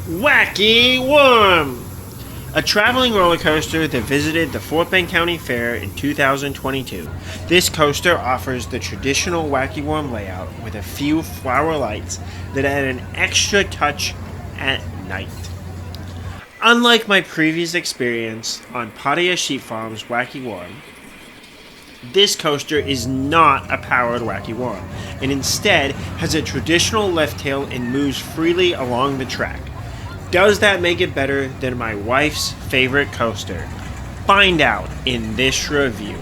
Wacky Worm! A traveling roller coaster that visited the Fort Bend County Fair in 2022. This coaster offers the traditional Wacky Worm layout with a few flower lights that add an extra touch at night. Unlike my previous experience on Pattaya Sheep Farm's Wacky Worm, this coaster is not a powered Wacky Worm, and instead has a traditional left tail and moves freely along the track. Does that make it better than my wife's favorite coaster? Find out in this review.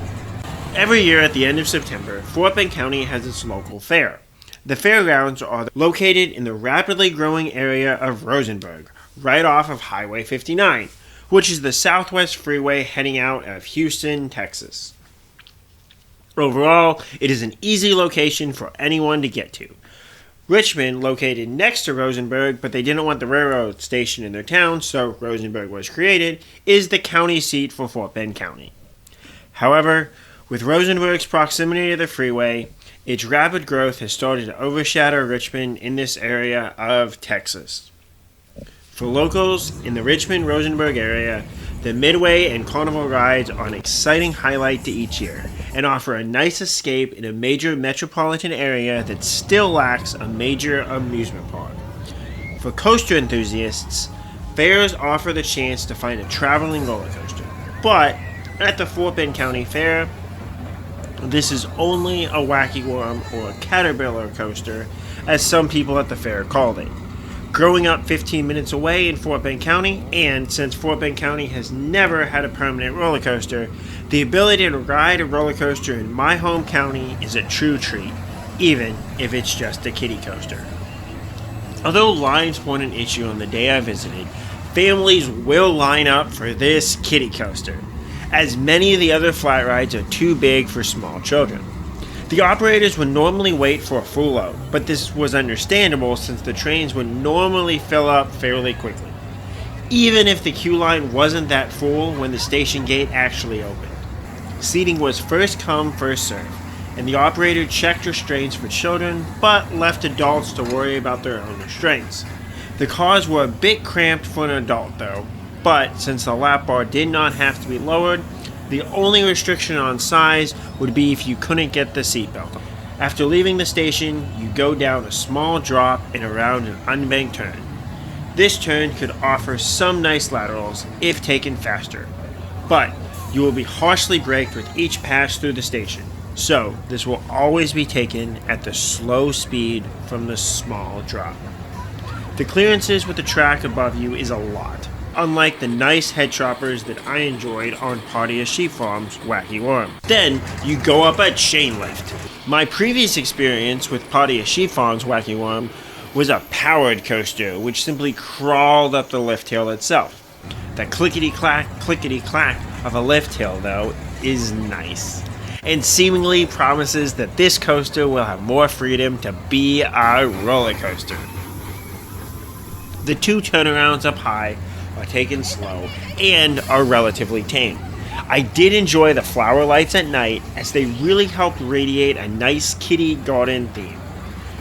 Every year at the end of September, Fort Bend County has its local fair. The fairgrounds are located in the rapidly growing area of Rosenberg, right off of Highway 59, which is the southwest freeway heading out of Houston, Texas. Overall, it is an easy location for anyone to get to. Richmond, located next to Rosenberg, but they didn't want the railroad station in their town, so Rosenberg was created, is the county seat for Fort Bend County. However, with Rosenberg's proximity to the freeway, its rapid growth has started to overshadow Richmond in this area of Texas. For locals in the Richmond-Rosenberg area, the Midway and Carnival rides are an exciting highlight to each year and offer a nice escape in a major metropolitan area that still lacks a major amusement park. For coaster enthusiasts, fairs offer the chance to find a traveling roller coaster, but at the Fort Bend County Fair, this is only a Wacky Worm or a caterpillar coaster, as some people at the fair called it. Growing up 15 minutes away in Fort Bend County, and since Fort Bend County has never had a permanent roller coaster, the ability to ride a roller coaster in my home county is a true treat, even if it's just a kiddie coaster. Although lines weren't an issue on the day I visited, families will line up for this kiddie coaster, as many of the other flat rides are too big for small children. The operators would normally wait for a full load, but this was understandable since the trains would normally fill up fairly quickly, even if the queue line wasn't that full when the station gate actually opened. Seating was first come, first served, and the operator checked restraints for children, but left adults to worry about their own restraints. The cars were a bit cramped for an adult though, but since the lap bar did not have to be lowered, the only restriction on size would be if you couldn't get the seatbelt. After leaving the station, you go down a small drop and around an unbanked turn. This turn could offer some nice laterals if taken faster, but you will be harshly braked with each pass through the station, so this will always be taken at the slow speed from the small drop. The clearances with the track above you is a lot, unlike the nice head choppers that I enjoyed on Pattaya Sheep Farm's Wacky Worm. Then, you go up a chain lift. My previous experience with Pattaya Sheep Farm's Wacky Worm was a powered coaster, which simply crawled up the lift hill itself. The clickety-clack of a lift hill, though, is nice, and seemingly promises that this coaster will have more freedom to be a roller coaster. The two turnarounds up high are taken slow and are relatively tame. I did enjoy the flower lights at night as they really helped radiate a nice kitty garden theme.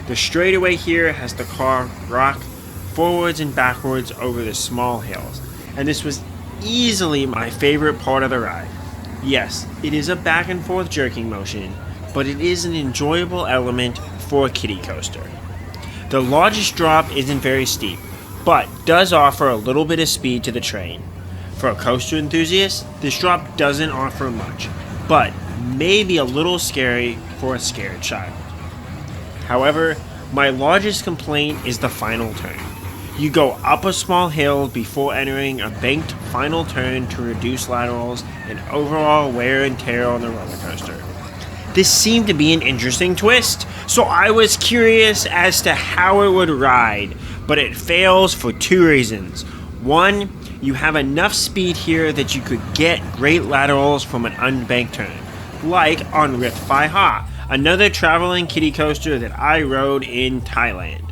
The straightaway here has the car rock forwards and backwards over the small hills, and this was easily my favorite part of the ride. Yes, it is a back and forth jerking motion, but it is an enjoyable element for a kiddie coaster. The largest drop isn't very steep, but does offer a little bit of speed to the train. For a coaster enthusiast, this drop doesn't offer much, but may be a little scary for a scared child. However, my largest complaint is the final turn. You go up a small hill before entering a banked final turn to reduce laterals and overall wear and tear on the roller coaster. This seemed to be an interesting twist, so I was curious as to how it would ride, but it fails for two reasons. One, you have enough speed here that you could get great laterals from an unbanked turn, like on Rith Phai Ha, another traveling kiddie coaster that I rode in Thailand.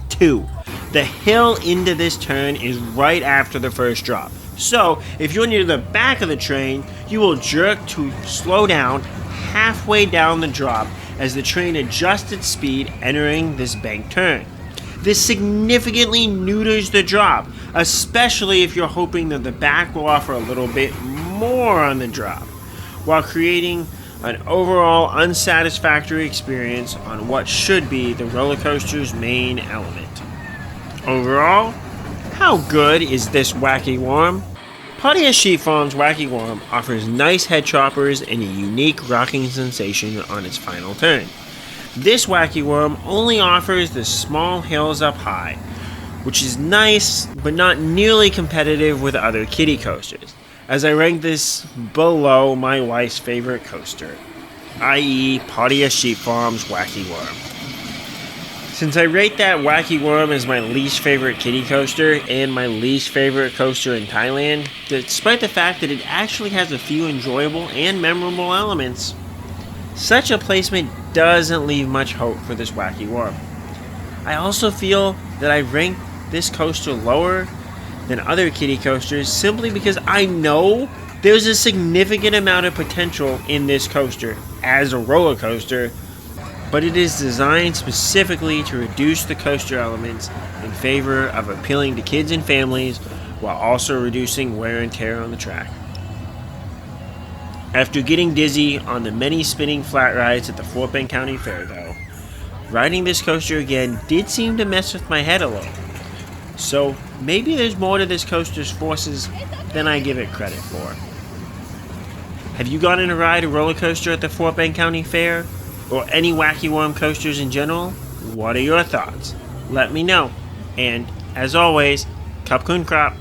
Two, the hill into this turn is right after the first drop, so if you're near the back of the train, you will jerk to slow down halfway down the drop as the train adjusts its speed entering this banked turn. This significantly neuters the drop, especially if you're hoping that the back will offer a little bit more on the drop, while creating an overall unsatisfactory experience on what should be the roller coaster's main element. Overall, how good is this Wacky Worm? Pattaya Sheep Farm's Wacky Worm offers nice head choppers and a unique rocking sensation on its final turn. This Wacky Worm only offers the small hills up high, which is nice but not nearly competitive with other kiddie coasters, as I rank this below my wife's favorite coaster, i.e. Pattaya Sheep Farm's Wacky Worm. Since I rate that Wacky Worm as my least favorite kiddie coaster and my least favorite coaster in Thailand, despite the fact that it actually has a few enjoyable and memorable elements, such a placement doesn't leave much hope for this Wacky Worm. I also feel that I rank this coaster lower than other kiddie coasters simply because I know there's a significant amount of potential in this coaster as a roller coaster, but it is designed specifically to reduce the coaster elements in favor of appealing to kids and families while also reducing wear and tear on the track. After getting dizzy on the many spinning flat rides at the Fort Bend County Fair, though, riding this coaster again did seem to mess with my head a little. So maybe there's more to this coaster's forces than I give it credit for. Have you gone in to ride a roller coaster at the Fort Bend County Fair? Or any Wacky Worm coasters in general? What are your thoughts? Let me know. And, as always, Cup Kun Krop.